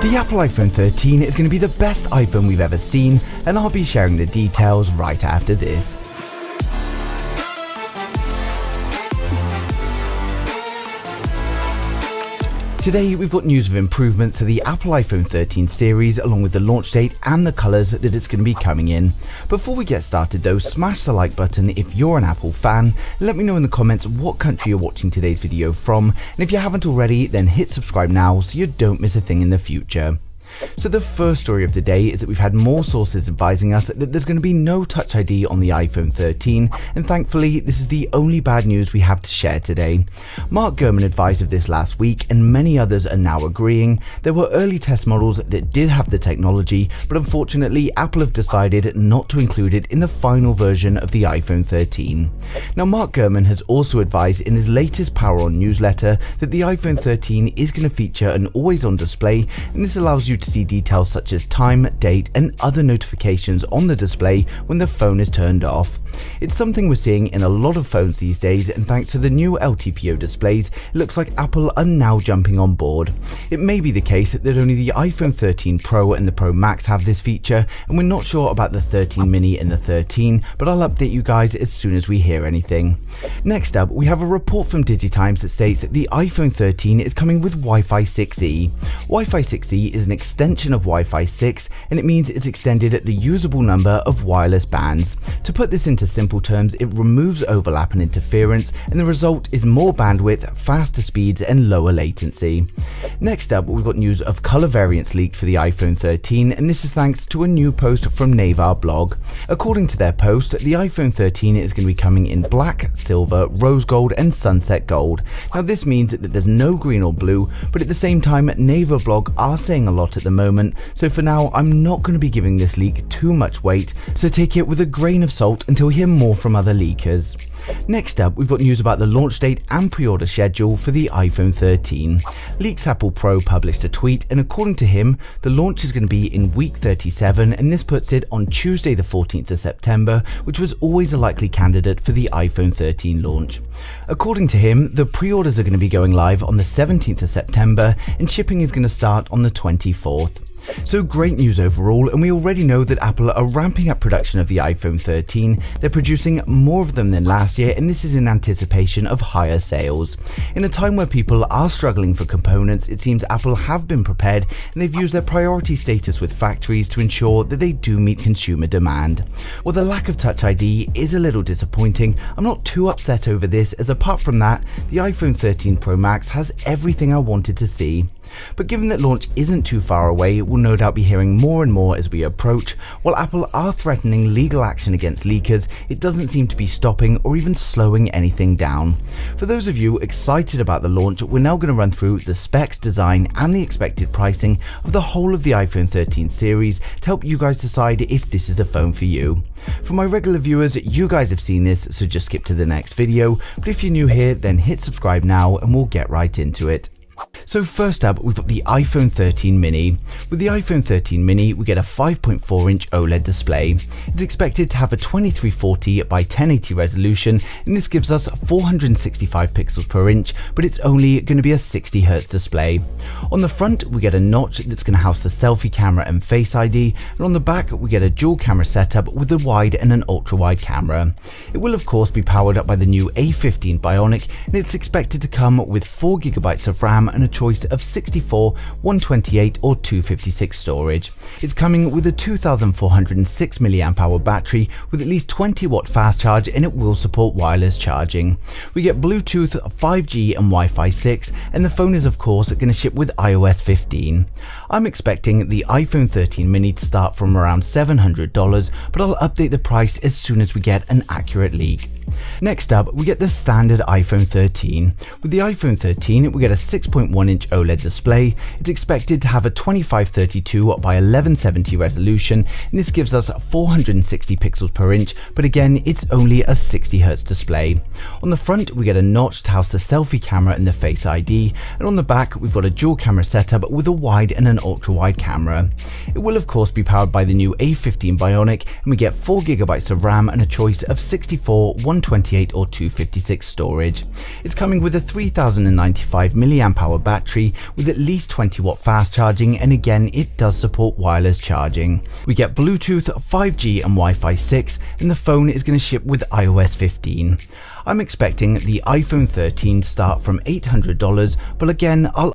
The Apple iPhone 13 is going to be the best iPhone we've ever seen, and I'll be sharing the details right after this. Today we've got news of improvements to the Apple iPhone 13 series along with the launch date and the colours that it's going to be coming in. Before we get started though, smash the like button if you're an Apple fan, and let me know in the comments what country you're watching today's video from, and if you haven't already then hit subscribe now so you don't miss a thing in the future. So the first story of the day is that we've had more sources advising us that there's going to be no Touch ID on the iPhone 13, and thankfully this is the only bad news we have to share today. Mark Gurman advised of this last week and many others are now agreeing. There were early test models that did have the technology, but unfortunately Apple have decided not to include it in the final version of the iPhone 13. Now Mark Gurman has also advised in his latest Power On newsletter that the iPhone 13 is going to feature an always-on display, and this allows you to see details such as time, date and other notifications on the display when the phone is turned off. It's something we're seeing in a lot of phones these days, and thanks to the new LTPO displays, it looks like Apple are now jumping on board. It may be the case that only the iPhone 13 Pro and the Pro Max have this feature, and we're not sure about the 13 mini and the 13, but I'll update you guys as soon as we hear anything. Next up, we have a report from DigiTimes that states that the iPhone 13 is coming with Wi-Fi 6E. Wi-Fi 6E is an extension of Wi-Fi 6, and it means it's extended the usable number of wireless bands. To put this into simple terms, it removes overlap and interference, and the result is more bandwidth, faster speeds and lower latency. Next up, we've got news of color variants leaked for the iPhone 13, and this is thanks to a new post from Navar blog. According to their post, the iPhone 13 is going to be coming in black, silver, rose gold and sunset gold. Now this means that there's no green or blue, but at the same time Navar blog are saying a lot at the moment, so for now I'm not going to be giving this leak too much weight, so take it with a grain of salt until we hear more from other leakers. Next up, we've got news about the launch date and pre-order schedule for the iPhone 13. Leaks Apple Pro published a tweet, and according to him, the launch is going to be in week 37, and this puts it on Tuesday the 14th of September, which was always a likely candidate for the iPhone 13 launch. According to him, the pre-orders are going to be going live on the 17th of September, and shipping is going to start on the 24th. So great news overall, and we already know that Apple are ramping up production of the iPhone 13. They're producing more of them than last year, and this is in anticipation of higher sales. In a time where people are struggling for components, it seems Apple have been prepared, and they've used their priority status with factories to ensure that they do meet consumer demand. While the lack of Touch ID is a little disappointing, I'm not too upset over this, as apart from that, the iPhone 13 Pro Max has everything I wanted to see. But given that launch isn't too far away, we'll no doubt be hearing more and more as we approach. While Apple are threatening legal action against leakers, it doesn't seem to be stopping or even slowing anything down. For those of you excited about the launch, we're now going to run through the specs, design and the expected pricing of the whole of the iPhone 13 series to help you guys decide if this is the phone for you. For my regular viewers, you guys have seen this, so just skip to the next video, but if you're new here then hit subscribe now and we'll get right into it. So first up, we've got the iPhone 13 mini. With the iPhone 13 mini, we get a 5.4-inch OLED display. It's expected to have a 2340 by 1080 resolution, and this gives us 465 pixels per inch, but it's only going to be a 60Hz display. On the front, we get a notch that's going to house the selfie camera and Face ID, and on the back, we get a dual camera setup with a wide and an ultra-wide camera. It will of course be powered up by the new A15 Bionic, and it's expected to come with 4GB of RAM and a choice of 64, 128 or 256 storage. It's coming with a 2406 mAh battery with at least 20-watt fast charge, and it will support wireless charging. We get Bluetooth, 5G and Wi-Fi 6, and the phone is of course going to ship with iOS 15. I'm expecting the iPhone 13 mini to start from around $700, but I'll update the price as soon as we get an accurate leak. Next up, we get the standard iPhone 13. With the iPhone 13, we get a 6.1-inch OLED display. It's expected to have a 2532 by 1170 resolution, and this gives us 460 pixels per inch, but again, it's only a 60Hz display. On the front, we get a notch to house the selfie camera and the Face ID, and on the back, we've got a dual camera setup with a wide and an ultra-wide camera. It will of course be powered by the new A15 Bionic, and we get 4GB of RAM and a choice of 64, 128 128 or 256 storage. It's coming with a 3095 mAh battery with at least 20 watt fast charging, and again it does support wireless charging. We get Bluetooth, 5G and Wi-Fi 6, and the phone is going to ship with iOS 15. I'm expecting the iPhone 13 to start from $800, but again I'll